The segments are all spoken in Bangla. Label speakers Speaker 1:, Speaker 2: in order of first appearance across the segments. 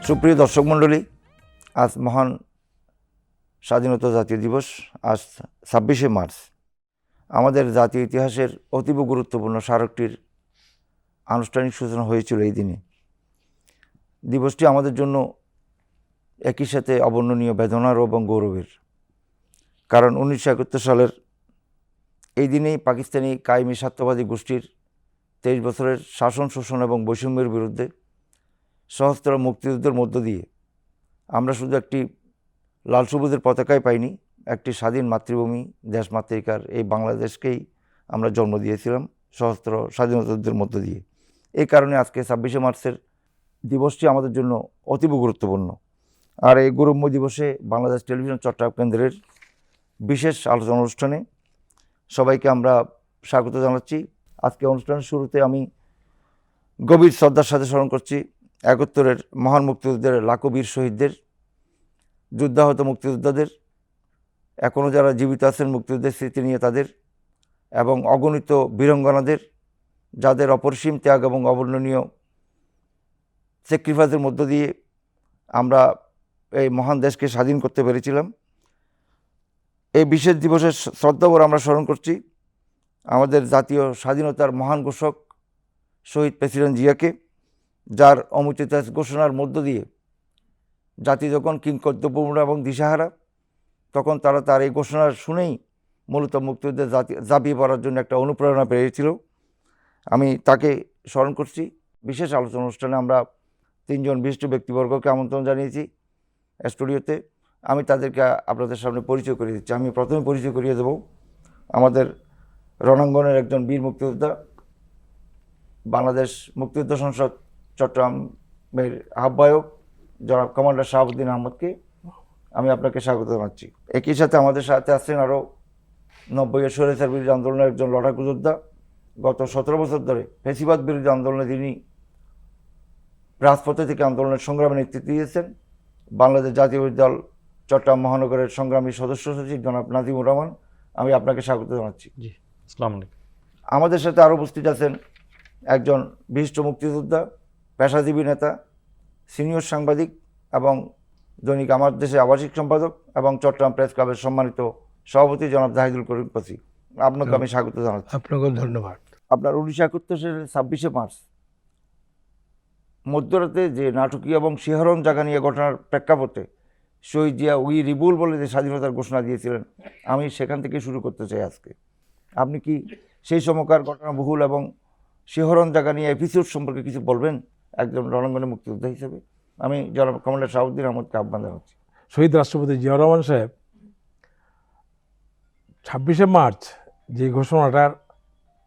Speaker 1: সুপ্রিয় দর্শক মণ্ডলী, আজ মহান স্বাধীনতা জাতীয় দিবস। আজ 26শে মার্চ আমাদের জাতীয় ইতিহাসের অতীব গুরুত্বপূর্ণ স্মারকটির আনুষ্ঠানিক সূচনা হয়েছিল এই দিনে। দিবসটি আমাদের জন্য একই সাথে অবর্ণনীয় বেদনার এবং গৌরবের, কারণ 1971 সালের এই দিনেই পাকিস্তানি কায়েমি স্বার্থবাদী গোষ্ঠীর 23 বছরের শাসন, শোষণ এবং বৈষম্যের বিরুদ্ধে সহস্র মুক্তিযুদ্ধের মধ্য দিয়ে আমরা শুধু একটি লাল সবুজের পতাকাই পাইনি, একটি স্বাধীন মাতৃভূমি দেশমাতৃকার এই বাংলাদেশকেই আমরা জন্ম দিয়েছিলাম সহস্র স্বাধীনতা যুদ্ধের মধ্য দিয়ে। এই কারণে আজকে 26শে মার্চের দিবসটি আমাদের জন্য অতীব গুরুত্বপূর্ণ। আর এই গৌরবময় দিবসে বাংলাদেশ টেলিভিশন চট্টগ্রাম কেন্দ্রের বিশেষ আলোচনা অনুষ্ঠানে সবাইকে আমরা স্বাগত জানাচ্ছি। আজকে অনুষ্ঠানের শুরুতে আমি গভীর শ্রদ্ধার সাথে স্মরণ করছি 71-এর মহান মুক্তিযুদ্ধের লাখো বীর শহীদদের, যুদ্ধাহত মুক্তিযোদ্ধাদের, এখনও যারা জীবিত আছেন মুক্তিযুদ্ধের স্মৃতি নিয়ে তাদের, এবং অগণিত বীরাঙ্গনাদের, যাদের অপরিসীম ত্যাগ এবং অবর্ণনীয় স্যাক্রিফাইসের মধ্য দিয়ে আমরা এই মহান দেশকে স্বাধীন করতে পেরেছিলাম। এই বিশেষ দিবসের শ্রদ্ধাভরে আমরা স্মরণ করছি আমাদের জাতীয় স্বাধীনতার মহান ঘোষক শহীদ প্রেসিডেন্ট জিয়াকে, যার অমৃত ঘোষণার মধ্য দিয়ে জাতি যখন কিংকর্তব্যপূর্ণ এবং দিশাহারা, তখন তারা তার এই ঘোষণা শুনেই মূলত মুক্তিযুদ্ধে ঝাঁপিয়ে পড়ার জন্য একটা অনুপ্রেরণা পেয়েছিল। আমি তাকে স্মরণ করছি। বিশেষ আলোচনা অনুষ্ঠানে আমরা 3 জন বিশিষ্ট ব্যক্তিবর্গকে আমন্ত্রণ জানিয়েছি স্টুডিওতে। আমি তাদেরকে আপনাদের সামনে পরিচয় করিয়ে দিচ্ছি। আমি প্রথমে পরিচয় করিয়ে দেব আমাদের রণাঙ্গনের একজন বীর মুক্তিযোদ্ধা, বাংলাদেশ মুক্তিযুদ্ধ সংসদ চট্টগ্রামের আহ্বায়ক জনাব কমান্ডার শাহাবুদ্দিন আহমদকে আমি আপনাকে স্বাগত জানাচ্ছি। একই সাথে আমাদের সাথে আছেন আরও 90-এর স্বৈরাচার বিরোধী আন্দোলনের একজন লড়াকু যোদ্ধা, গত 17 বছর ধরে ফ্যাসিবাদ বিরোধী আন্দোলনে তিনি রাজপথে থেকে আন্দোলনের সংগ্রামে নেতৃত্ব দিয়েছেন, বাংলাদেশ জাতীয় দল চট্টগ্রাম মহানগরের সংগ্রামী সদস্য সচিব জনাব নাজিমুর রহমান। আমি আপনাকে স্বাগত জানাচ্ছি।
Speaker 2: জি, আসসালামু আলাইকুম।
Speaker 1: আমাদের সাথে আরও উপস্থিত আছেন একজন বিশিষ্ট মুক্তিযোদ্ধা, পেশাজীবী নেতা, সিনিয়র সাংবাদিক এবং দৈনিক আমার দেশে আবাসিক সম্পাদক এবং চট্টগ্রাম প্রেস ক্লাবের সম্মানিত সভাপতি জনাব জাহিদুল করিম কসি। আপনাকে আমি স্বাগত জানাচ্ছি।
Speaker 3: আপনাকে ধন্যবাদ।
Speaker 1: আপনার 1971 সালের 26শে মার্চ মধ্যরাতে যে নাটকীয় এবং শিহরণ জাগা নিয়ে ঘটনার প্রেক্ষাপটে শহীদ জিয়া উই রিবুল বলে যে স্বাধীনতার ঘোষণা দিয়েছিলেন, আমি সেখান থেকে শুরু করতে চাই আজকে। আপনি কি সেই সময়কার ঘটনাবহুল এবং শিহরণ জাগা নিয়ে এপিসোড সম্পর্কে কিছু বলবেন একজন রণাঙ্গনের মুক্তিযোদ্ধা হিসেবে? আমি জনাব কমান্ডার শাহাবুদ্দিন আহমদকে আহ্বান জানাচ্ছি।
Speaker 3: শহীদ রাষ্ট্রপতি জিয়াউর রহমান সাহেব 26শে মার্চ যে ঘোষণাটা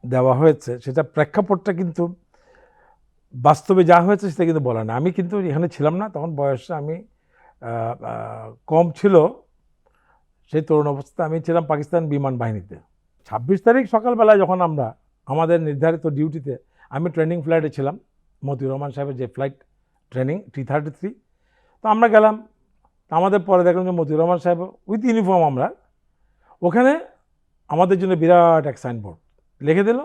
Speaker 3: দেওয়া হয়েছে সেটা প্রেক্ষাপটটা কিন্তু বাস্তবে যা হয়েছে সেটা কিন্তু বলা না। আমি কিন্তু এখানে ছিলাম না, তখন বয়সে আমি কম ছিল। সেই তরুণ অবস্থায় আমি ছিলাম পাকিস্তান বিমান বাহিনীতে। 26 তারিখ সকালবেলায় যখন আমরা আমাদের নির্ধারিত ডিউটিতে, আমি ট্রেনিং ফ্লাইটে ছিলাম, মতিউর রহমান সাহেবের যে ফ্লাইট ট্রেনিং T-33, তো আমরা গেলাম। আমাদের পরে দেখলাম যে মতিউর রহমান সাহেব উইথ ইউনিফর্ম, আমরা ওখানে আমাদের জন্য বিরাট এক সাইনবোর্ড লিখে দিল,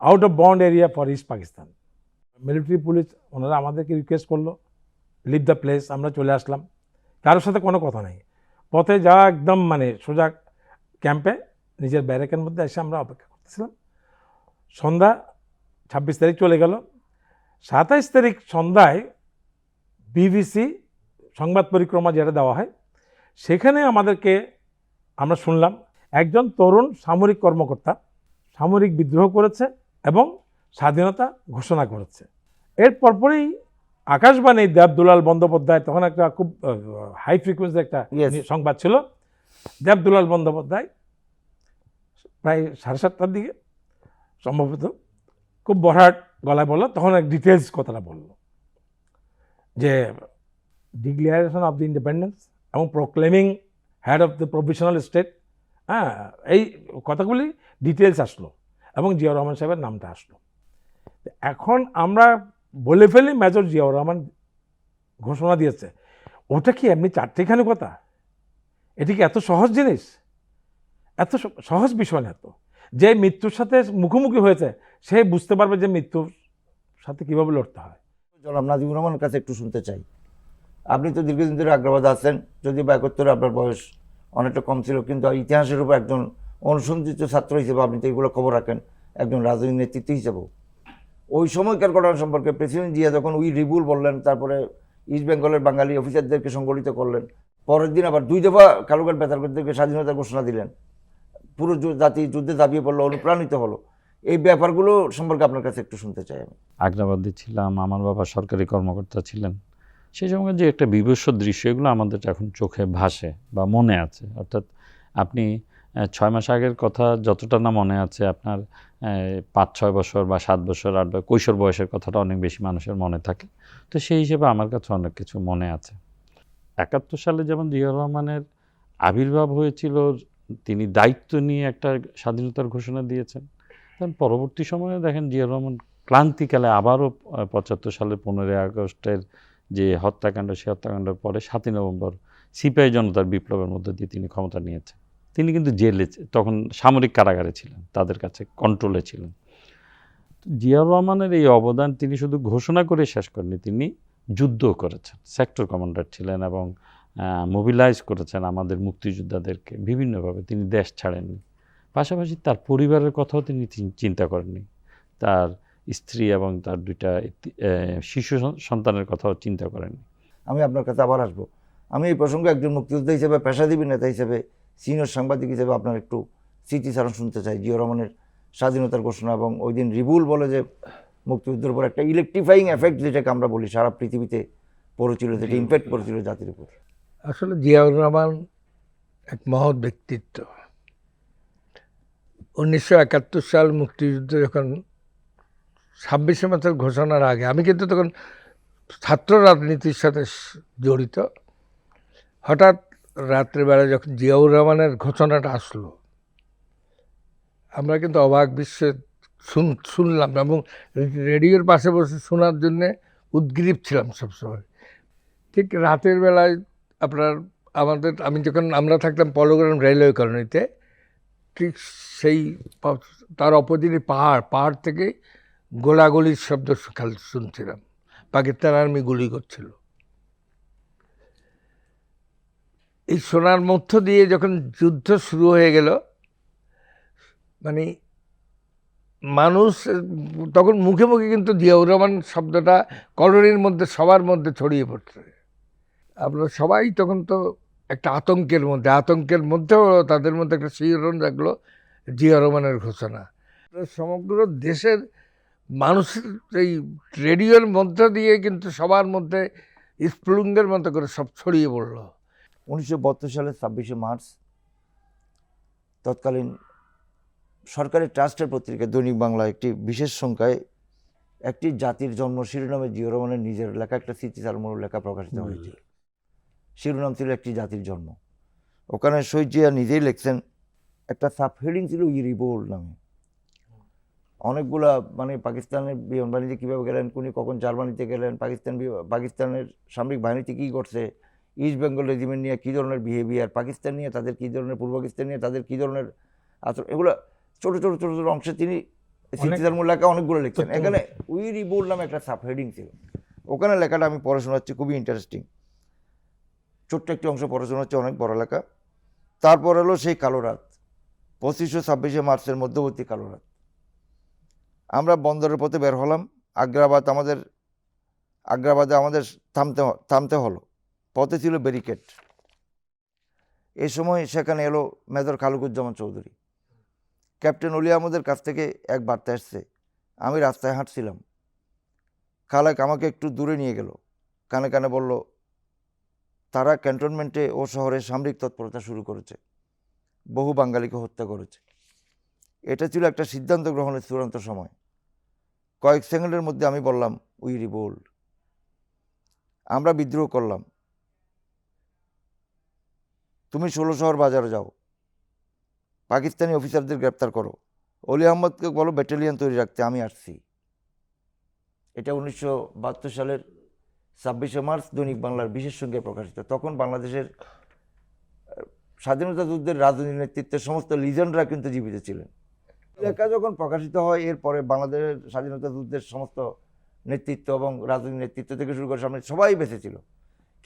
Speaker 3: out of bond area for east Pakistan. Military police ওনারা আমাদেরকে রিকোয়েস্ট করলো লিভ দ্য প্লেস। আমরা চলে আসলাম, কারোর সাথে কোনো কথা নেই। পথে যা একদম সোজা ক্যাম্পে নিজের ব্যারেকের মধ্যে এসে আমরা অপেক্ষা করতেছিলাম। সন্ধ্যা 26 তারিখ চলে গেল। 27 তারিখ সন্ধ্যায় BBC সংবাদ পরিক্রমা যেটা দেওয়া হয়, সেখানে আমাদেরকে আমরা শুনলাম একজন তরুণ সামরিক কর্মকর্তা সামরিক বিদ্রোহ করেছে এবং স্বাধীনতা ঘোষণা করেছে। এর পরপরই আকাশবাণী দেবদুলাল বন্দ্যোপাধ্যায়, তখন একটা খুব হাই ফ্রিকোয়েন্সি একটা সংবাদ ছিল, দেবদুলাল বন্দ্যোপাধ্যায় প্রায় 7:30টার দিকে সম্ভবত খুব বড়াট গলায় বলল, তখন এক ডিটেলস কথাটা বলল যে ডিক্লারেশন অফ দ্য ইন্ডিপেন্ডেন্স এবং প্রোক্লেমিং head of the provisional state. এই কথাগুলি ডিটেলস আসলো এবং জিয়াউর রহমান সাহেবের নামটা আসলো। এখন আমরা বলে ফেলি মেজর জিয়াউর রহমান ঘোষণা দিয়েছে। ওটা কি এমনি 4টেখানি কথা? এটি কি এত সহজ জিনিস? এত সহজ বিষয় না। তো যে মৃত্যুর সাথে মুখোমুখি হয়েছে সে বুঝতে পারবে যে মৃত্যুর সাথে কীভাবে লড়তে হয়।
Speaker 1: জনাব নাজিমুর রহমানের কাছে একটু শুনতে চাই। আপনি তো দীর্ঘদিন ধরে আগ্রাবাদে আছেন, যদি বা 71 আপনার বয়স অনেকটা কম ছিল, কিন্তু ইতিহাসের উপর একজন অনুসন্ধিত ছাত্র হিসেবে আপনি তো এগুলো খবর রাখেন একজন রাজনৈতিক নেতৃত্ব হিসেবেও। ওই সময়কার ঘটনা সম্পর্কে প্রেসিডেন্ট জিয়া যখন উই রিবুল বললেন, তারপরে ইস্ট বেঙ্গলের বাঙালি অফিসারদেরকে সংগঠিত করলেন, পরের দিন আবার 2 দফা কালুঘাট বেতারদেরকে স্বাধীনতার ঘোষণা দিলেন, পুরো জাতি যুদ্ধে ঝাঁপিয়ে পড়লো, অনুপ্রাণিত হলো। এই ব্যাপারগুলো সম্পর্কে আপনার কাছে একটু শুনতে চাই আমি।
Speaker 2: আগ্রাবাদে ছিলাম, আমার বাবা সরকারি কর্মকর্তা ছিলেন। সেই সময় যে একটা বীভৎস দৃশ্য, এগুলো আমাদের এখন চোখে ভাসে বা মনে আছে। অর্থাৎ আপনি 6 মাস আগের কথা যতটা না মনে আছে, আপনার 5-6 বছর বা 7 বছর 8 বা কৈশোর বয়সের কথাটা অনেক বেশি মানুষের মনে থাকে। তো সেই হিসেবে আমার কাছে অনেক কিছু মনে আছে। 71 সালে যেমন জিয়াউর রহমানের আবির্ভাব হয়েছিল, তিনি দায়িত্ব নিয়ে একটা স্বাধীনতার ঘোষণা দিয়েছেন। কারণ পরবর্তী সময়ে দেখেন জিয়াউর রহমান ক্লান্তিকালে আবারও 75 সালের 15ই আগস্টের যে হত্যাকাণ্ড, সেই হত্যাকাণ্ডের পরে 7ই নভেম্বর সিপাহী জনতার বিপ্লবের মধ্যে দিয়ে তিনি ক্ষমতা নিয়েছেন। তিনি কিন্তু জেলে, তখন সামরিক কারাগারে ছিলেন, তাদের কাছে কন্ট্রোলে ছিলেন। জিয়াউর রহমানের এই অবদান তিনি শুধু ঘোষণা করে শেষ করেননি, তিনি যুদ্ধ করেছেন, সেক্টর কমান্ডার ছিলেন এবং মোবিলাইজ করেছেন আমাদের মুক্তিযোদ্ধাদেরকে বিভিন্নভাবে। তিনি দেশ ছাড়েননি। পাশাপাশি তার পরিবারের কথাও তিনি চিন্তা করেননি, তার স্ত্রী এবং তার 2টা শিশু সন্তানের কথাও চিন্তা করেননি।
Speaker 1: আমি আপনার কাছে আবার আসবো। আমি এই প্রসঙ্গে একজন মুক্তিযোদ্ধা হিসেবে, পেশাজীবী নেতা হিসেবে, সিনিয়র সাংবাদিক হিসেবে আপনার একটু স্মৃতিচারণ শুনতে চাই। জিয়াউর রহমানের স্বাধীনতার ঘোষণা এবং ওই দিন রিবুল বলে যে মুক্তিযুদ্ধের উপর একটা ইলেকট্রিফাইং এফেক্ট, যেটাকে আমরা বলি, সারা পৃথিবীতে পড়েছিল, যেটা ইম্প্যাক্ট পড়েছিল জাতির উপর।
Speaker 3: আসলে জিয়াউর রহমান এক মহৎ ব্যক্তিত্ব। 1971 সাল মুক্তিযুদ্ধ যখন 26শে মাসের ঘোষণার আগে, আমি কিন্তু তখন ছাত্র রাজনীতির সাথে জড়িত। হঠাৎ রাত্রেবেলা যখন জিয়াউর রহমানের ঘোষণাটা আসলো, আমরা কিন্তু অবাক বিশ্বে শুনলাম এবং রেডিওর পাশে বসে শোনার জন্যে উদ্গ্রীব ছিলাম সবসময়। ঠিক রাতের বেলায় আপনার আমরা থাকতাম পল্লগ্রাম রেলওয়ে কলোনিতে, ঠিক সেই তার অপোজিটে পাহাড় থেকে গোলাগুলির শব্দ শুনছিলাম, পাকিস্তান আর্মি গুলি করছিল। এই শোনার মধ্য দিয়ে যখন যুদ্ধ শুরু হয়ে গেল, মানে মানুষ তখন মুখে মুখে কিন্তু জিয়াউর রহমান শব্দটা কলোনির মধ্যে সবার মধ্যে ছড়িয়ে পড়ছে। আমরা সবাই তখন তো একটা আতঙ্কের মধ্যেও তাদের মধ্যে একটা শিহরণ জাগলো, জিয়াউর রহমানের ঘোষণা। সমগ্র দেশের মানুষের এই রেডিওর মধ্য দিয়ে কিন্তু সবার মধ্যে স্ফুলিঙ্গের মতো করে সব ছড়িয়ে পড়লো।
Speaker 1: 1972 সালের 26শে মার্চ তৎকালীন সরকারি ট্রাস্টের পত্রিকা দৈনিক বাংলা একটি বিশেষ সংখ্যায় একটি জাতির জন্ম শিরোনামে জিয়াউর রহমানের নিজের লেখা একটা স্মৃতিচারণমূলক লেখা প্রকাশিত হয়েছিল। শিরোনাম ছিল একটি জাতির জন্ম। ওখানে শহীদ জিয়া নিজেই লিখছেন, একটা সাব হেডিং ছিল উই রিবোল্ড নামে। অনেকগুলা মানে পাকিস্তানের বিমান বাহিনীতে কীভাবে গেলেন, কোনি কখন জার্মানিতে গেলেন, পাকিস্তানের সামরিক বাহিনীতে কী করছে, ইস্ট বেঙ্গল রেজিমেন্ট নিয়ে কী ধরনের বিহেভিয়ার, পাকিস্তান নিয়ে তাদের কী ধরনের, পূর্ব পাকিস্তান নিয়ে তাদের কী ধরনের আচরণ, এগুলো ছোটো ছোটো ছোটো ছোটো অংশে তিনি স্মৃতিচারণমূলক লেখা অনেকগুলো লিখছেন। এখানে উই রিবোল্ড নামে একটা সাব হেডিং ছিল। ওখানে লেখাটা আমি পড়ে শোনাচ্ছি, খুবই ইন্টারেস্টিং। ছোট্ট একটি অংশ পড়ে শোনাচ্ছি, অনেক বড় লেখা। তারপর এলো সেই কালো রাত, 25-26 মার্চের মধ্যবর্তী কালো রাত। আমরা বন্দরের পথে বের হলাম। আগ্রাবাদে আমাদের থামতে হলো। পথে ছিল ব্যারিকেড। এই সময় সেখানে এলো মেজর খালিকুজ্জামান চৌধুরী। ক্যাপ্টেন অলি আহমদের কাছ থেকে এক বার্তা এসছে। আমি রাস্তায় হাঁটছিলাম, খালেক আমাকে একটু দূরে নিয়ে গেল, কানে কানে বলল, তারা ক্যান্টনমেন্টে ও শহরে সামরিক তৎপরতা শুরু করেছে, বহু বাঙালিকে হত্যা করেছে। এটা ছিল একটা সিদ্ধান্ত গ্রহণের চূড়ান্ত সময়। কয়েক সেকেন্ডের মধ্যে আমি বললাম, উই রিবোল্ড। আমরা বিদ্রোহ করলাম। তুমি 16 শহর বাজারে যাও, পাকিস্তানি অফিসারদের গ্রেপ্তার করো, অলি আহমদকে বলো ব্যাটালিয়ন তৈরি রাখতে, আমি আসছি। এটা 1972 সালের 26শে মার্চ দৈনিক বাংলার বিশেষ সংখ্যায় প্রকাশিত। তখন বাংলাদেশের স্বাধীনতা যুদ্ধের রাজনৈতিক নেতৃত্বের সমস্ত লিজেন্ডরা কিন্তু জীবিত ছিলেন। লেখা যখন প্রকাশিত হয়, এরপরে বাংলাদেশের স্বাধীনতা যুদ্ধের সমস্ত নেতৃত্ব এবং রাজনৈতিক নেতৃত্ব থেকে শুরু করে সামনে সবাই বেঁচে ছিল।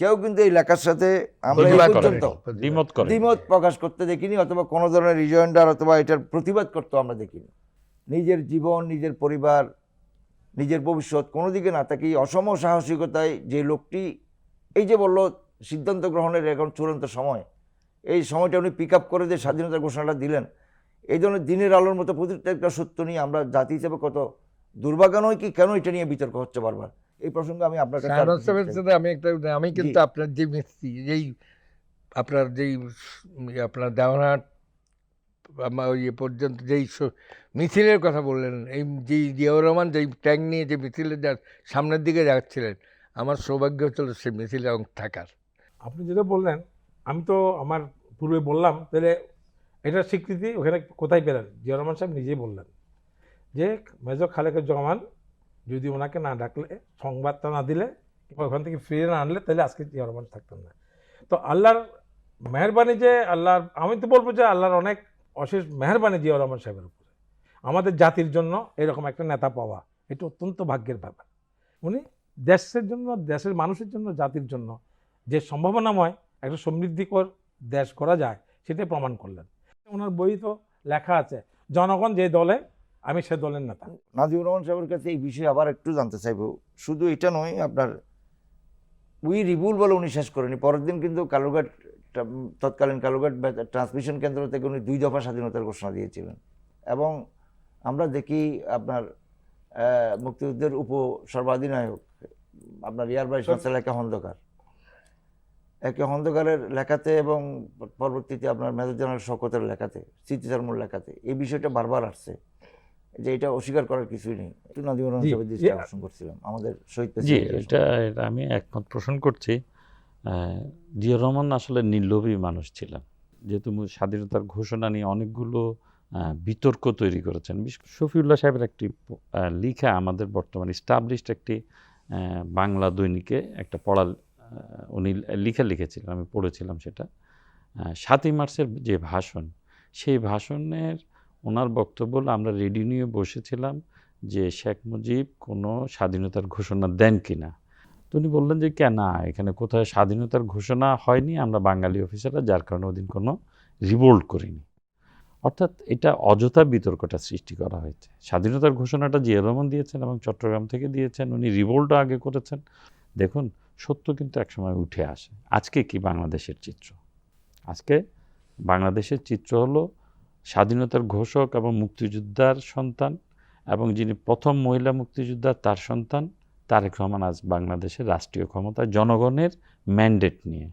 Speaker 1: কেউ কিন্তু এই লেখার সাথে আমরা এই
Speaker 2: প্রতিবাদ
Speaker 1: পর্যন্ত
Speaker 2: করে, দ্বিমত করে।
Speaker 1: দ্বিমত প্রকাশ করতে দেখিনি, অথবা কোনো ধরনের রিজয়েন্ডার অথবা এটার প্রতিবাদ করতে আমরা দেখিনি। নিজের জীবন, নিজের পরিবার, নিজের ভবিষ্যৎ কোনো দিকে না তাকিয়ে অসম সাহসিকতায় যে লোকটি এই যে বলল সিদ্ধান্ত গ্রহণের এখন চূড়ান্ত সময়, এই সময়টা উনি পিক আপ করে যে স্বাধীনতার ঘোষণাটা দিলেন, এই ধরনের দিনের আলোর মতো প্রত্যেকটা সত্য নিয়ে আমরা জাতি হিসেবে কত দুর্ভাগ্য নয় কি, কেন এটা নিয়ে বিতর্ক হচ্ছে বারবার, এই প্রসঙ্গে আমি আপনার কাছে
Speaker 4: শাহনাজ সাহেবের সাথে আমি কিন্তু আপনার যে মিস্ত্রি আপনার আপনার দেওয়ানহাট ওই পর্যন্ত মিছিলের কথা বললেন, এই জিয়াউর রহমান যেই ট্যাঙ্ক নিয়ে যে মিছিলে সামনের দিকে যাচ্ছিলেন, আমার সৌভাগ্য হচ্ছিল সেই মিছিলে থাকার।
Speaker 3: আপনি যেটা বললেন আমি তো আমার পূর্বে বললাম, তাহলে এটার স্বীকৃতি ওখানে কোথায় পেলেন? জিয়া রহমান সাহেব নিজেই বললেন যে মেজর খালেকুজ্জামান যদি ওনাকে না ডাকলে, সংবাদটা না দিলে, কিংবা ওখান থেকে ফিরে না আনলে, তাহলে আজকে জিয়া রহমান থাকতেন না। তো আল্লাহর মেহরবানি, যে আল্লাহর, আমি তো বলবো যে আল্লাহর অনেক অশেষ মেহরবানি জিয়া রহমান সাহেবের উপরে, আমাদের জাতির জন্য এরকম একটা নেতা পাওয়া, এটা অত্যন্ত ভাগ্যের ব্যাপার। উনি দেশের জন্য, দেশের মানুষের জন্য, জাতির জন্য যে সম্ভাবনাময় একটা সমৃদ্ধিকর দেশ করা যায় সেটাই প্রমাণ করলেন। ওনার বই তো লেখা আছে, জনগণ যে দলে আমি সে দলের নেতা।
Speaker 1: নাজিবুর রহমান সাহেবের কাছে এই বিষয়ে আবার একটু জানতে চাইব। শুধু এটা নয়, আপনার উই রিবুল বলে উনি শেষ করেনি, পরের দিন কিন্তু কালুরঘাট, তৎকালীন কালুরঘাট ট্রান্সমিশন কেন্দ্র থেকে উনি 2 দফা স্বাধীনতার ঘোষণা দিয়েছিলেন। এবং আমরা দেখি আপনার মুক্তিযুদ্ধের সর্বাধিনায়ক আপনার ইয়ার বাইশ মাসের একে খন্দকারের লেখাতে এবং পরবর্তীতে আপনার মেজর জেনারেল শওকতের লেখাতে, স্মৃতিচারমূল লেখাতে এই বিষয়টা বারবার আসছে, যে এটা অস্বীকার করার কিছুই নেই। একটু নাজিবুর রহমান সাহেবের দৃষ্টি আকর্ষণ করছিলাম আমাদের শহীদ
Speaker 2: জি,
Speaker 1: প্রেসিডেন্ট।
Speaker 2: এটা আমি একমত পোষণ করছি। জিয়া রহমান আসলে নির্লোভী মানুষ ছিলেন, যেহেতু স্বাধীনতার ঘোষণা নিয়ে অনেকগুলো বিতর্ক তৈরি করেছেন। শফিউল্লাহ সাহেবের একটি লিখা আমাদের বর্তমানে স্টাবলিশড একটি বাংলা দৈনিকে একটা পড়া উনি লিখেছিলেন, আমি পড়েছিলাম সেটা। 7ই মার্চের যে ভাষণ, সেই ভাষণের ওনার বক্তব্য হলো, আমরা রেডি নিয়ে বসেছিলাম যে শেখ মুজিব কোনো স্বাধীনতার ঘোষণা দেন কি না। তো উনি বললেন যে কেন, এখানে কোথায় স্বাধীনতার ঘোষণা হয়নি, আমরা বাঙালি অফিসাররা যার কারণে ওদিন কোনো রিভোল্ট করিনি। অর্থাৎ এটা অযথা বিতর্কটা সৃষ্টি করা হয়েছে। স্বাধীনতার ঘোষণাটা জিয়া রহমান দিয়েছেন এবং চট্টগ্রাম থেকে দিয়েছেন, উনি রিভোল্টও আগে করেছেন। দেখুন, সত্য কিন্তু একসময় উঠে আসে। আজকে কি বাংলাদেশের চিত্র? আজকে বাংলাদেশের চিত্র হলো স্বাধীনতার ঘোষক এবং মুক্তিযোদ্ধার সন্তান, এবং যিনি প্রথম মহিলা মুক্তিযোদ্ধা তার সন্তান তারেক রহমান আজ বাংলাদেশের রাষ্ট্রীয় ক্ষমতায় জনগণের ম্যান্ডেট নিয়ে।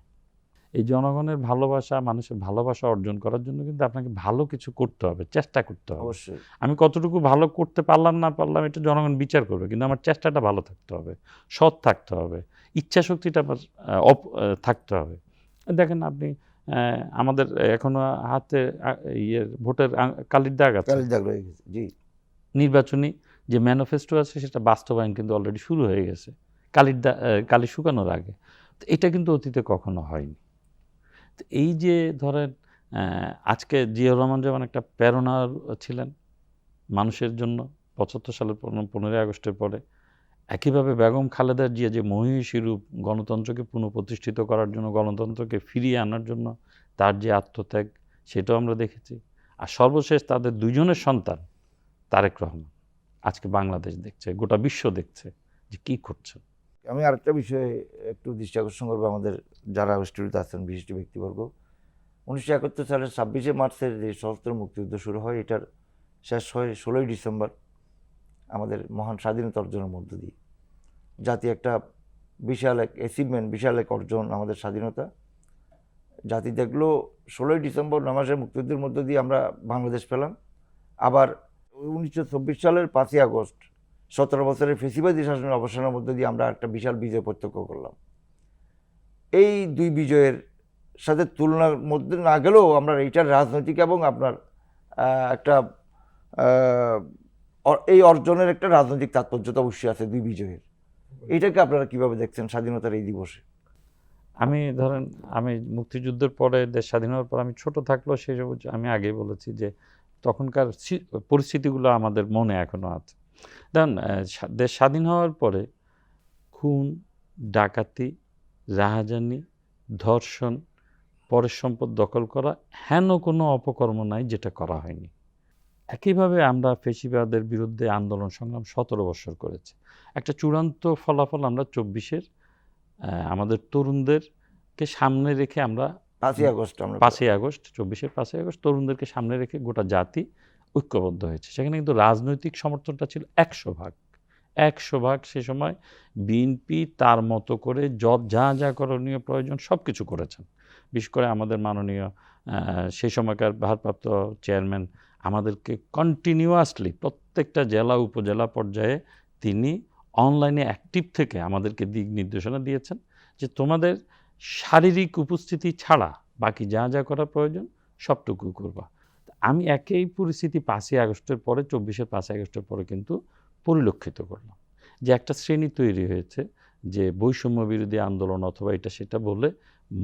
Speaker 2: এই জনগণের ভালোবাসা, মানুষের ভালোবাসা অর্জন করার জন্য কিন্তু আপনাকে ভালো কিছু করতে হবে, চেষ্টা করতে হবে।
Speaker 1: অবশ্যই
Speaker 2: আমি কতটুকু ভালো করতে পারলাম না পারলাম এটা জনগণ বিচার করবে, কিন্তু আমার চেষ্টাটা ভালো থাকতে হবে, সৎ থাকতে হবে, ইচ্ছা শক্তিটা আমার থাকতে হবে। দেখেন আপনি, আমাদের এখনো হাতে ভোটের কালির দাগ আছে,
Speaker 1: কালির দাগ রয়ে গেছে। জি,
Speaker 2: নির্বাচনী যে ম্যানিফেস্টো আছে সেটা বাস্তবায়ন কিন্তু অলরেডি শুরু হয়ে গেছে কালি শুকানোর আগে। তো এটা কিন্তু অতীতে কখনো হয়নি। তো এই যে ধরেন আজকে জিয়াউর রহমান যেমন একটা প্রেরণা ছিলেন মানুষের জন্য 75 সালের 15ই আগস্টের পরে, একইভাবে বেগম খালেদা জিয়া যে মহিষী রূপ, গণতন্ত্রকে পুনঃপ্রতিষ্ঠিত করার জন্য, গণতন্ত্রকে ফিরিয়ে আনার জন্য তার যে আত্মত্যাগ, সেটাও আমরা দেখেছি। আর সর্বশেষ তাদের দুজনের সন্তান তারেক রহমান আজকে বাংলাদেশ দেখছে, গোটা বিশ্ব দেখছে যে কী করছে।
Speaker 1: আমি আরেকটা বিষয়ে একটু দৃষ্টি আকর্ষণ করবো, আমাদের যারা স্টুডিওতে আছেন বিশিষ্ট ব্যক্তিবর্গ। 1971 সালের 26শে মার্চের যে সশস্ত্র মুক্তিযুদ্ধ শুরু হয়, এটার শেষ হয় 16ই ডিসেম্বর আমাদের মহান স্বাধীনতা অর্জনের মধ্য দিয়ে। জাতি একটা বিশাল এক অ্যাচিভমেন্ট, বিশাল এক অর্জন আমাদের স্বাধীনতা। জাতি দেখলো 16ই ডিসেম্বর 9 মাসের মুক্তিযুদ্ধের মধ্য দিয়ে আমরা বাংলাদেশ পেলাম। আবার 1924 সালের 5ই আগস্ট 17 বছরের ফেসিবাদী শাসনের অবসানের মধ্য দিয়ে আমরা একটা বিশাল বিজয় প্রত্যক্ষ করলাম। এই দুই বিজয়ের সাথে তুলনার মধ্যে না গেলেও আমরা এইটার রাজনৈতিক এবং আপনার একটা এই অর্জনের একটা রাজনৈতিক তাৎপর্যতা অবশ্যই আছে দুই বিজয়ের। এইটাকে আপনারা কিভাবে দেখছেন স্বাধীনতার এই দিবসে?
Speaker 2: আমি মুক্তিযুদ্ধের পরে, দেশ স্বাধীন হওয়ার পর আমি ছোট থাকলেও সেই সব আমি আগেই বলেছি যে তখনকার পরিস্থিতিগুলো আমাদের মনে এখনো আছে। দেখুন, দেশ স্বাধীন হওয়ার পরে খুন, ডাকাতি, রাহাজানি, ধর্ষণ, পরের সম্পদ দখল করা, হেন কোনো অপকর্ম নাই যেটা করা হয়নি। একইভাবে আমরা ফেসিবাদের বিরুদ্ধে আন্দোলন সংগ্রাম 17 বছর করেছি। একটা চূড়ান্ত ফলাফল আমরা 24-এর আমাদের তরুণদেরকে সামনে রেখে আমরা
Speaker 1: 5ই আগস্ট আমরা
Speaker 2: 5ই আগস্ট 24-এর 5ই আগস্ট তরুণদেরকে সামনে রেখে গোটা জাতি ঐক্যবদ্ধ হয়েছে। সেখানে কিন্তু রাজনৈতিক সমর্থনটা ছিল 100%। 100% সে সময় বিএনপি তার মতো করে যা যা করণীয় প্রয়োজন সব কিছু করেছেন। বিশেষ করে আমাদের মাননীয় সেই সময়কার ভারপ্রাপ্ত চেয়ারম্যান আমাদেরকে কন্টিনিউয়াসলি প্রত্যেকটা জেলা উপজেলা পর্যায়ে তিনি অনলাইনে অ্যাক্টিভ থেকে আমাদেরকে দিক নির্দেশনা দিয়েছেন যে তোমাদের শারীরিক উপস্থিতি ছাড়া বাকি যা যা করা প্রয়োজন সবটুকু করবা। আমি একই পরিস্থিতি 5ই আগস্টের পরে 24-এর 5ই আগস্টের পরে কিন্তু পরিলক্ষিত করলাম যে একটা শ্রেণী তৈরি হয়েছে যে বৈষম্য বিরোধী আন্দোলন অথবা এটা সেটা বলে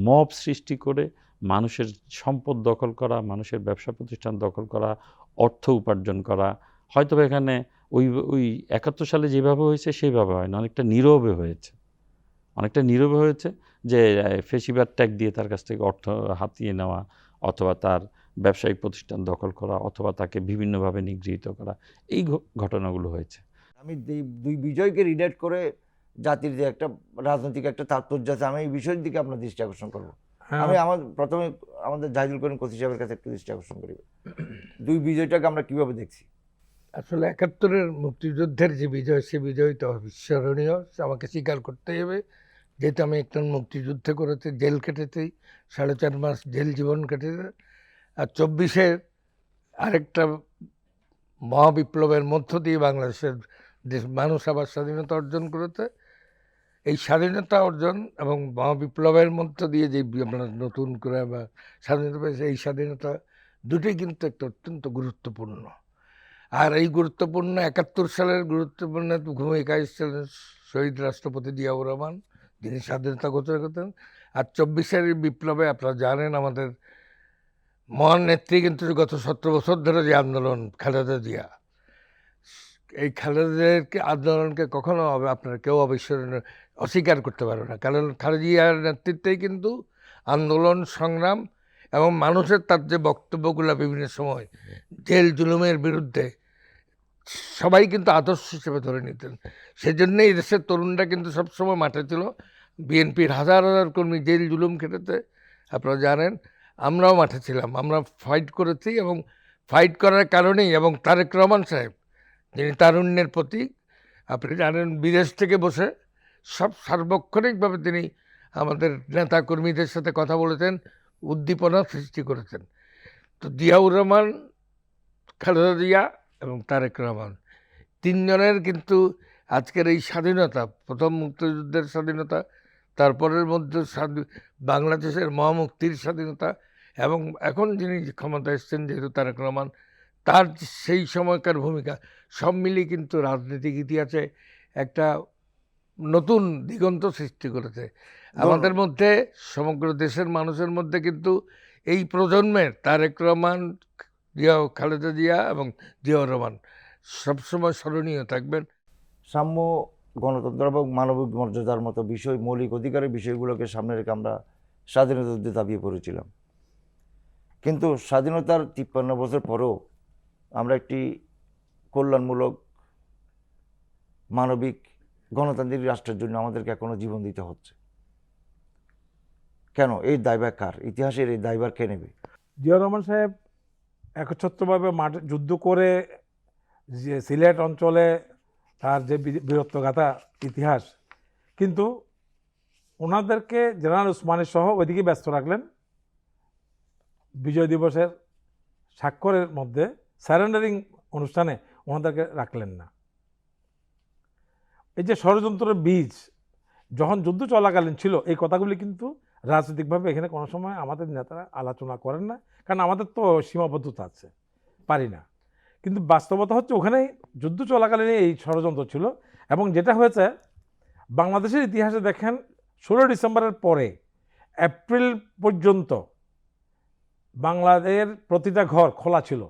Speaker 2: মব সৃষ্টি করে মানুষের সম্পদ দখল করা, মানুষের ব্যবসা প্রতিষ্ঠান দখল করা, অর্থ উপার্জন করা। হয়তো এখানে ওই 71 সালে যেভাবে হয়েছে সেইভাবে হয় না, অনেকটা নীরবে হয়েছে। অনেকটা নীরবে হয়েছে যে ফেসিবাদ ট্যাগ দিয়ে তার কাছ থেকে অর্থ হাতিয়ে নেওয়া অথবা তার ব্যবসায়িক প্রতিষ্ঠান দখল করা অথবা তাকে বিভিন্নভাবে নিগৃহীত করা, এই ঘটনাগুলো হয়েছে।
Speaker 1: আমি দুই বিজয়কে রিলেট করে জাতির যে একটা রাজনৈতিক একটা তাৎপর্য আছে, আমি এই বিষয়ের দিকে আপনার দৃষ্টি আকর্ষণ করবো। আমি প্রথমে আমাদের জাহিদুল করিম কোচি সাহেবের কাছে একটু দৃষ্টি আকর্ষণ করি, দুই বিজয়টাকে আমরা কিভাবে দেখছি।
Speaker 4: আসলে 71-এর মুক্তিযুদ্ধের যে বিজয়, সে বিজয় তো অবিস্মরণীয়, আমাকে স্বীকার করতে হবে। যেহেতু আমি একটা মুক্তিযুদ্ধে করেছি, জেল কেটেছি, 4.5 মাস জেল জীবন কেটেছে। আর 24-এর আরেকটা মহাবিপ্লবের মধ্য দিয়ে বাংলাদেশের মানুষ আবার স্বাধীনতা অর্জন করেছে। এই স্বাধীনতা অর্জন এবং মহাবিপ্লবের মধ্য দিয়ে যে আমরা নতুন করে বা স্বাধীনতা পেয়েছি, এই স্বাধীনতা দুটোই কিন্তু একটা অত্যন্ত গুরুত্বপূর্ণ। আর এই গুরুত্বপূর্ণ 71 সালের গুরুত্বপূর্ণ ভূমিকা ছিলেন শহীদ রাষ্ট্রপতি জিয়াউর রহমান, যিনি স্বাধীনতা ঘোষণা করতেন। আর 24-এর বিপ্লবে আপনারা জানেন আমাদের মহান নেত্রী কিন্তু গত 17 বছর ধরে যে আন্দোলন, খালেদা জিয়া, এই খালেদার আন্দোলনকে কখনো আপনার কেউ অস্বীকার করতে পারবে না। কারণ খালেদা জিয়ার নেতৃত্বেই কিন্তু আন্দোলন সংগ্রাম এবং মানুষের তার যে বক্তব্যগুলো বিভিন্ন সময় জেল জুলুমের বিরুদ্ধে সবাই কিন্তু আদর্শ হিসেবে ধরে নিতেন। সেজন্যই দেশের তরুণরা কিন্তু সবসময় মাঠে ছিল। বিএনপির হাজার হাজার কর্মী জেল জুলুম খেটেছে, আপনারা জানেন। আমরাও মাঠে ছিলাম, আমরা ফাইট করেছি এবং ফাইট করার কারণেই, এবং তারেক রহমান সাহেব যিনি তারুণ্যের প্রতীক, আপনি জানেন বিদেশ থেকে বসে সব সার্বক্ষণিকভাবে তিনি আমাদের নেতা কর্মীদের সাথে কথা বলেছেন, উদ্দীপনা সৃষ্টি করেছেন। তো জিয়াউর রহমান, খালেদা জিয়া এবং তারেক রহমান তিনজনের কিন্তু আজকের এই স্বাধীনতা, প্রথম মুক্তিযুদ্ধের স্বাধীনতা, তারপরের মধ্যে বাংলাদেশের মহামুক্তির স্বাধীনতা, এবং এখন যিনি ক্ষমতা এসছেন যেহেতু তারেক রহমান, তার সেই সময়কার ভূমিকা সব মিলিয়ে কিন্তু রাজনৈতিক ইতিহাসে একটা নতুন দিগন্ত সৃষ্টি করেছে আমাদের মধ্যে। সমগ্র দেশের মানুষের মধ্যে কিন্তু এই প্রজন্মের তারেক রহমান, খালেদা জিয়া এবং জিয়াউর রহমান সবসময় স্মরণীয় থাকবেন।
Speaker 1: সাম্য, গণতন্ত্র এবং মানবিক মর্যাদার মতো বিষয়, মৌলিক অধিকারের বিষয়গুলোকে সামনে রেখে আমরা স্বাধীনতা যুদ্ধে ঝাঁপিয়ে পড়েছিলাম। কিন্তু স্বাধীনতার 53 বছর পরেও আমরা একটি কল্যাণমূলক, মানবিক, গণতান্ত্রিক রাষ্ট্রের জন্য আমাদেরকে এখনো জীবন দিতে হচ্ছে। কেন? এই দায়ভার কার? ইতিহাসের এই দায়ভার কে নেবে?
Speaker 3: জিয়াউর রহমান সাহেব একচ্ছত্রভাবে মাঠে যুদ্ধ করে যে সিলেট অঞ্চলে তার যে বীরত্বগাথা ইতিহাস, কিন্তু ওনাদেরকে জেনারেল উসমানী সহ ওইদিকে ব্যস্ত রাখলেন। বিজয় দিবসের স্বাক্ষরের মধ্যে স্যারেন্ডারিং অনুষ্ঠানে ওনাদেরকে রাখলেন না। এই যে ষড়যন্ত্রের বীজ যখন যুদ্ধ চলাকালীন ছিল, এই কথাগুলি কিন্তু রাজনৈতিকভাবে এখানে কোনো সময় আমাদের নেতারা আলোচনা করেন না, কারণ আমাদের তো সীমাবদ্ধতা আছে, পারি না। কিন্তু বাস্তবতা হচ্ছে ওখানেই যুদ্ধ চলাকালীন এই ষড়যন্ত্র ছিল। এবং যেটা হয়েছে বাংলাদেশের ইতিহাসে দেখেন, 16 ডিসেম্বরের পরে এপ্রিল পর্যন্ত বাংলাদেশের প্রতিটা ঘর খোলা ছিল,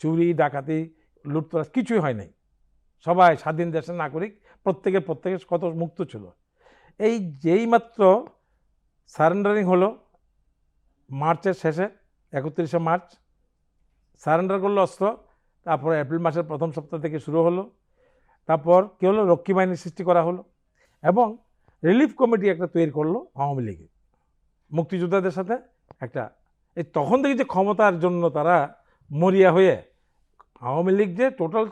Speaker 3: চুরি ডাকাতি লুটতরাজ কিছুই হয় নাই। সবাই স্বাধীন দেশের নাগরিক, প্রত্যেকের কত মুক্ত ছিল। এই যেই মাত্র সারেন্ডারিং হলো মার্চের শেষে, 31শে মার্চ সারেন্ডার করলো অস্ত্র। তারপরে এপ্রিল মাসের প্রথম সপ্তাহ থেকে শুরু হলো। তারপর কী হলো, রক্ষী বাহিনীর সৃষ্টি করা হলো এবং রিলিফ কমিটি একটা তৈরি করলো আওয়ামী লীগে মুক্তিযোদ্ধাদের সাথে একটা। এই তখন থেকে যে ক্ষমতার জন্য তারা মরিয়া হয়ে, আওয়ামী লীগ যে টোটাল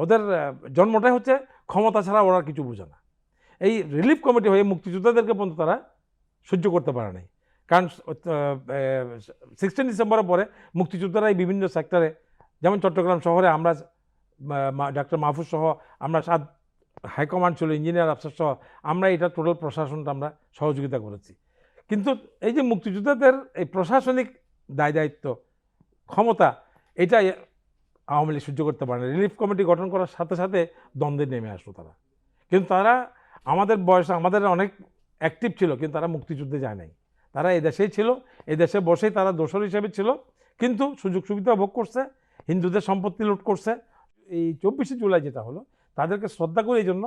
Speaker 3: ওদের জন্মটাই হচ্ছে ক্ষমতা ছাড়া ওরা কিছু বোঝে না। এই রিলিফ কমিটি হয়ে মুক্তিযোদ্ধাদেরকে পর্যন্ত তারা সহ্য করতে পারে নাই। কারণ 16 ডিসেম্বরের পরে মুক্তিযোদ্ধারা এই বিভিন্ন সেক্টরে, যেমন চট্টগ্রাম শহরে আমরা ডাক্তার মাহফুজ সহ আমরা 7 হাইকমান্ড ছিল, ইঞ্জিনিয়ার আফসার সহ আমরা এটা টোটাল প্রশাসনটা আমরা সহযোগিতা করেছি। কিন্তু এই যে মুক্তিযোদ্ধাদের এই প্রশাসনিক দায় দায়িত্ব ক্ষমতা, এটা আওয়ামী লীগ সহ্য করতে পারে না। রিলিফ কমিটি গঠন করার সাথে সাথে দ্বন্দ্বে নেমে আসলো তারা। কিন্তু তারা আমাদের বয়সে আমাদের অনেক অ্যাক্টিভ ছিল, কিন্তু তারা মুক্তিযুদ্ধে যায় নাই। তারা এদেশেই ছিল, এদেশে বসেই তারা দোসর হিসেবে ছিল, কিন্তু সুযোগ সুবিধা ভোগ করছে, হিন্দুদের সম্পত্তি লুট করছে। এই 24শে জুলাই যেটা হলো, তাদেরকে শ্রদ্ধা করে এই জন্য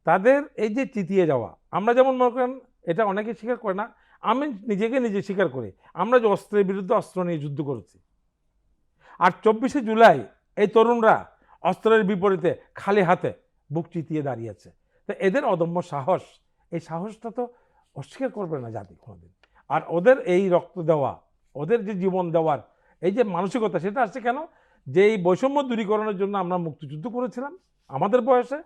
Speaker 3: তাদের এই যে চিতিয়ে যাওয়া, আমরা যেমন মনে করেন এটা অনেকে স্বীকার করে না, আমি নিজেকে নিজে স্বীকার করি, আমরা যে অস্ত্রের বিরুদ্ধে অস্ত্র নিয়ে যুদ্ধ করেছি। আর 24শে জুলাই এই তরুণরা অস্ত্রের বিপরীতে খালি হাতে বুক চিতিয়ে দাঁড়িয়েছে। তো এদের অদম্য সাহস, এই সাহসটা তো অস্বীকার করবে না জাতি কোনোদিন। আর ওদের এই রক্ত দেওয়া, ওদের যে জীবন দেওয়ার এই যে মানসিকতা, সেটা আসছে কেন? যে এই বৈষম্য দূরীকরণের জন্য আমরা মুক্তিযুদ্ধ করেছিলাম আমাদের বয়সে,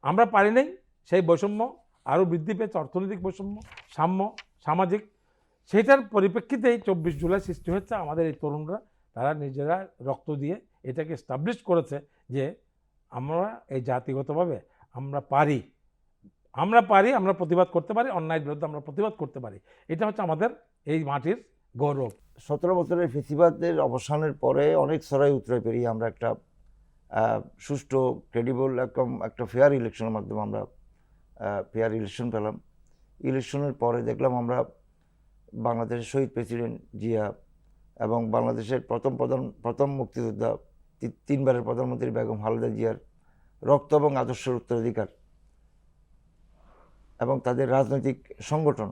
Speaker 3: আমরা পারি নাই, সেই বৈষম্য আরও বৃদ্ধি পেয়েছে, অর্থনৈতিক বৈষম্য, সাম্য, সামাজিক, সেটার পরিপ্রেক্ষিতেই 24 জুলাই সৃষ্টি হচ্ছে। আমাদের এই তরুণরা তারা নিজেরা রক্ত দিয়ে এটাকে এস্টাবলিশ করেছে যে আমরা এই জাতিগতভাবে আমরা পারি, আমরা প্রতিবাদ করতে পারি, অন্যায়ের বিরুদ্ধে আমরা প্রতিবাদ করতে পারি। এটা হচ্ছে আমাদের এই মাটির গৌরব।
Speaker 1: 17 বছরের ফেসিবাদের অবসানের পরে অনেক সরাই উতরাই পেরিয়ে আমরা একটা সুষ্ঠু, ক্রেডিবল, একটা ফেয়ার ইলেকশনের মাধ্যমে আমরা ফেয়ার ইলেকশন পেলাম। ইলেকশনের পরে দেখলাম আমরা বাংলাদেশের শহীদ প্রেসিডেন্ট জিয়া এবং বাংলাদেশের প্রথম মুক্তিযোদ্ধা 3বারের প্রধানমন্ত্রী বেগম খালেদা জিয়ার রক্ত এবং আদর্শের উত্তরাধিকার এবং তাদের রাজনৈতিক সংগঠন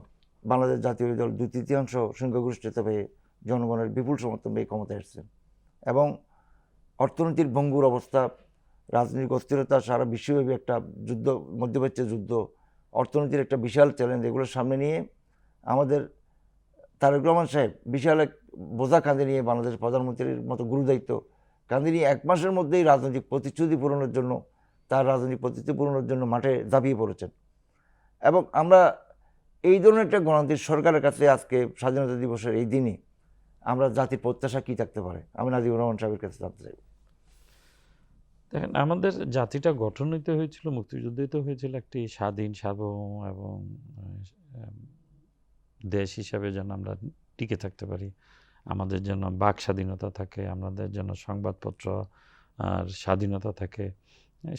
Speaker 1: বাংলাদেশ জাতীয় দল 2/3 সংখ্যাগরিষ্ঠতা পেয়ে জনগণের বিপুল সমর্থন পেয়ে ক্ষমতায় এসেছেন। এবং অর্থনীতির ভঙ্গুর অবস্থা, রাজনৈতিক অস্থিরতা, সারা বিশ্বব্যাপী একটা যুদ্ধ, মধ্যপ্রাচ্যের যুদ্ধ, অর্থনীতির একটা বিশাল চ্যালেঞ্জ, এগুলোর সামনে নিয়ে আমাদের তারেক রহমান সাহেব বিশাল এক বোঝা কাঁধে নিয়ে বাংলাদেশের প্রধানমন্ত্রীর মতো গুরুদায়িত্ব কাঁধে নিয়ে 1 মাসের মধ্যেই রাজনৈতিক প্রতিশ্রুতি পূরণের জন্য মাঠে ঝাঁপিয়ে পড়েছেন। এবং আমরা এই ধরনের একটা গণতান্ত্রিক সরকারের কাছে আজকে স্বাধীনতা দিবসের এই দিনে আমরা জাতির প্রত্যাশা কী থাকতে পারে, আমি নাজিবুর রহমান সাহেবের কাছে জানতে চাই।
Speaker 2: দেখেন, আমাদের জাতিটা গঠন হইতে হয়েছিল, মুক্তিযুদ্ধে তো হয়েছিল একটি স্বাধীন, সার্বভৌম এবং দেশ হিসাবে যেন আমরা টিকে থাকতে পারি, আমাদের জন্য বাক স্বাধীনতা থাকে, আমাদের জন্য সংবাদপত্র আর স্বাধীনতা থাকে।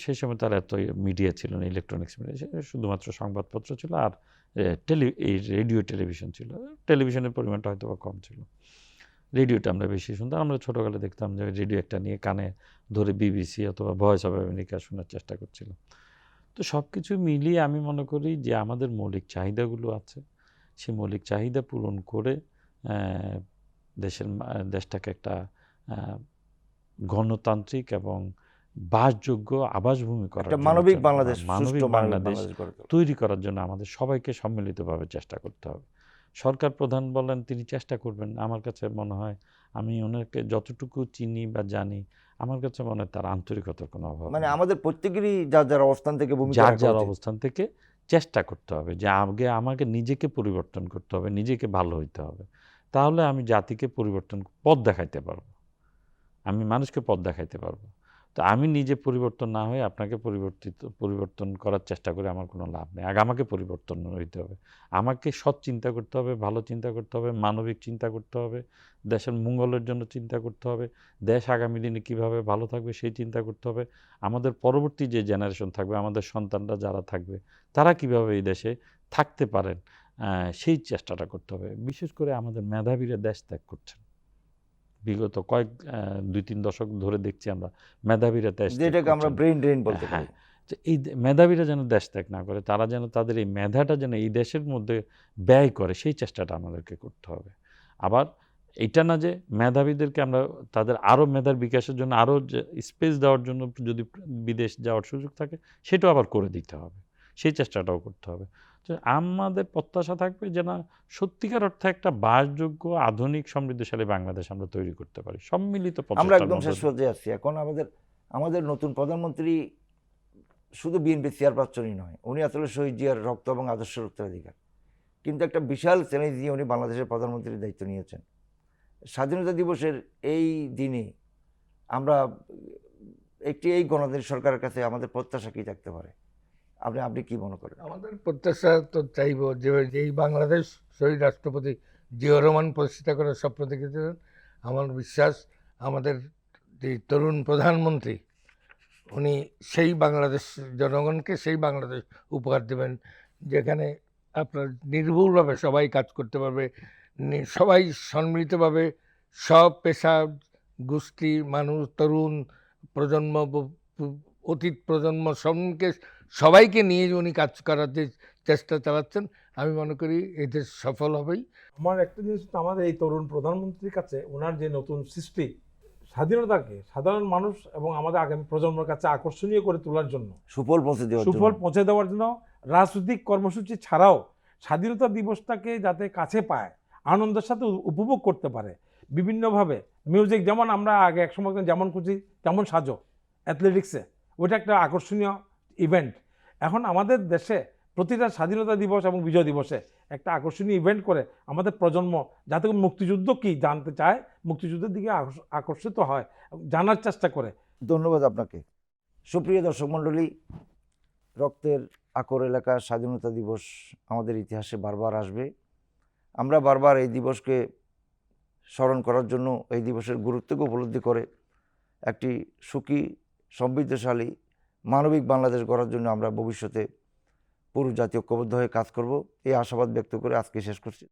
Speaker 2: সেই সময় তার এত মিডিয়া ছিল না, ইলেকট্রনিক্স মিডিয়া, শুধুমাত্র সংবাদপত্র ছিল আর এই রেডিও টেলিভিশন ছিল। টেলিভিশনের পরিমাণটা হয়তো বা কম ছিল, রেডিওটা আমরা বেশি শুনতাম। আমরা ছোটোকালে দেখতাম যে রেডিও একটা নিয়ে কানে ধরে বিবিসি অথবা ভয়েস অফ আমেরিকা শোনার চেষ্টা করছিলাম। তো সব কিছু মিলিয়ে আমি মনে করি যে আমাদের মৌলিক চাহিদাগুলো আছে, সেই মৌলিক চাহিদা পূরণ করে দেশটাকে একটা গণতান্ত্রিক এবং বাসযোগ্য আবাসভূমি করার জন্য,
Speaker 1: মানবিক বাংলাদেশ
Speaker 2: তৈরি করার জন্য আমাদের সবাইকে সম্মিলিতভাবে চেষ্টা করতে হবে। সরকার প্রধান বলেন তিনি চেষ্টা করবেন, আমার কাছে মনে হয়, আমি ওনাকে যতটুকু চিনি বা জানি, আমার কাছে মনে হয় তার আন্তরিকতার কোনো অভাব,
Speaker 1: মানে আমাদের প্রত্যেকেরই যার অবস্থান থেকে
Speaker 2: যার অবস্থান থেকে চেষ্টা করতে হবে যে আমাকে নিজেকে পরিবর্তন করতে হবে, নিজেকে ভালো হইতে হবে, তাহলে আমি জাতিকে পথ দেখাইতে পারবো, আমি মানুষকে পথ দেখাইতে পারবো। তো আমি নিজে পরিবর্তন না হয়ে আপনাকে পরিবর্তন করার চেষ্টা করে আমার কোনো লাভ নেই। আগে আমাকে পরিবর্তন হইতে হবে, আমাকে সৎ চিন্তা করতে হবে, ভালো চিন্তা করতে হবে, মানবিক চিন্তা করতে হবে, দেশের মঙ্গলের জন্য চিন্তা করতে হবে, দেশ আগামী দিনে কীভাবে ভালো থাকবে সেই চিন্তা করতে হবে, আমাদের পরবর্তী যে জেনারেশন থাকবে, আমাদের সন্তানরা যারা থাকবে, তারা কিভাবে এই দেশে থাকতে পারেন সেই চেষ্টাটা করতে হবে। বিশেষ করে আমাদের মেধাবীরা দেশ ত্যাগ করছেন, বিগত 2-3 দশক ধরে দেখছি আমরা মেধাবীরা দেশ,
Speaker 1: যেটাকে আমরা ব্রেন ড্রেন বলতে পারি।
Speaker 2: যে এই মেধাবীরা যেন দেশ ত্যাগ না করে, তারা যেন তাদের এই মেধাটা যেন এই দেশের মধ্যে ব্যয় করে, সেই চেষ্টাটা আমাদেরকে করতে হবে। আবার এটা না যে মেধাবীদেরকে আমরা তাদের আরও মেধার বিকাশের জন্য আরও স্পেস দেওয়ার জন্য যদি বিদেশ যাওয়ার সুযোগ থাকে সেটাও আবার করে দিতে হবে, সেই চেষ্টাটাও করতে হবে। তো আমাদের প্রত্যাশা থাকবে যে না, সত্যিকার অর্থে একটা বাসযোগ্য আধুনিক সমৃদ্ধশালী বাংলাদেশ আমরা তৈরি করতে পারি সম্মিলিত
Speaker 1: আমরা
Speaker 2: প্রচেষ্টার
Speaker 1: একদম
Speaker 2: মধ্য
Speaker 1: শেষ
Speaker 2: দিয়ে।
Speaker 1: পর্যায়ে আছি। এখন আমাদের নতুন প্রধানমন্ত্রী শুধু বিএনপি চেয়ারপারসনই নয়, উনি আসলে শহীদ জিয়ার রক্ত এবং আদর্শের উত্তরাধিকার। কিন্তু একটা বিশাল চ্যালেঞ্জ নিয়ে উনি বাংলাদেশের প্রধানমন্ত্রীর দায়িত্ব নিয়েছেন। স্বাধীনতা দিবসের এই দিনে আমরা এই গণতান্ত্রিক সরকারের কাছে আমাদের প্রত্যাশা কী থাকতে পারে? আপনি কি মনে করেন?
Speaker 4: আমাদের প্রত্যাশা তো চাইব যে এই বাংলাদেশ শহীদ রাষ্ট্রপতি জিয়াউর রহমান প্রতিষ্ঠা করার স্বপ্ন দেখেছিলেন। আমার বিশ্বাস আমাদের যে তরুণ প্রধানমন্ত্রী, উনি সেই বাংলাদেশ জনগণকে সেই বাংলাদেশ উপহার দেবেন, যেখানে আপনার নির্ভুলভাবে সবাই কাজ করতে পারবে, সবাই সম্মিলিতভাবে সব পেশা গোষ্ঠী মানুষ, তরুণ প্রজন্ম, অতীত প্রজন্ম সবাইকে নিয়ে উনি কাজ করার যে চেষ্টা চালাচ্ছেন, আমি মনে করি এই দেশ সফল হবেই।
Speaker 3: আমার একটা জিনিস হচ্ছে, আমাদের এই তরুণ প্রধানমন্ত্রীর কাছে ওনার যে নতুন সৃষ্টি, স্বাধীনতাকে সাধারণ মানুষ এবং আমাদের আগামী প্রজন্মের কাছে আকর্ষণীয় করে তোলার জন্য,
Speaker 1: সুফল পৌঁছে দেওয়ার
Speaker 3: সুফল
Speaker 1: জন্য।
Speaker 3: পৌঁছে দেওয়ার জন্য রাজনৈতিক কর্মসূচি ছাড়াও স্বাধীনতা দিবসটাকে যাতে কাছে পায়, আনন্দের সাথে উপভোগ করতে পারে বিভিন্নভাবে। মিউজিক যেমন আমরা আগে একসময় যেমন খুশি তেমন সাজো অ্যাথলেটিক্সে, ওটা একটা আকর্ষণীয় ইভেন্ট। এখন আমাদের দেশে প্রতিটা স্বাধীনতা দিবস এবং বিজয় দিবসে একটা আকর্ষণীয় ইভেন্ট করে আমাদের প্রজন্ম যাতে করে মুক্তিযুদ্ধ কি জানতে চায়, মুক্তিযুদ্ধের দিকে আকর্ষিত হয়, জানার চেষ্টা করে।
Speaker 1: ধন্যবাদ আপনাকে। সুপ্রিয় দর্শক মণ্ডলী, রক্তের আকর এলাকা স্বাধীনতা দিবস আমাদের ইতিহাসে বারবার আসবে। আমরা বারবার এই দিবসকে স্মরণ করার জন্য, এই দিবসের গুরুত্বকে উপলব্ধি করে একটি সুখী, সমৃদ্ধশালী, মানবিক বাংলাদেশ গড়ার জন্য আমরা ভবিষ্যতে পুরো জাতি ঐক্যবদ্ধ হয়ে কাজ করব, এই আশাবাদ ব্যক্ত করে আজকে শেষ করছি।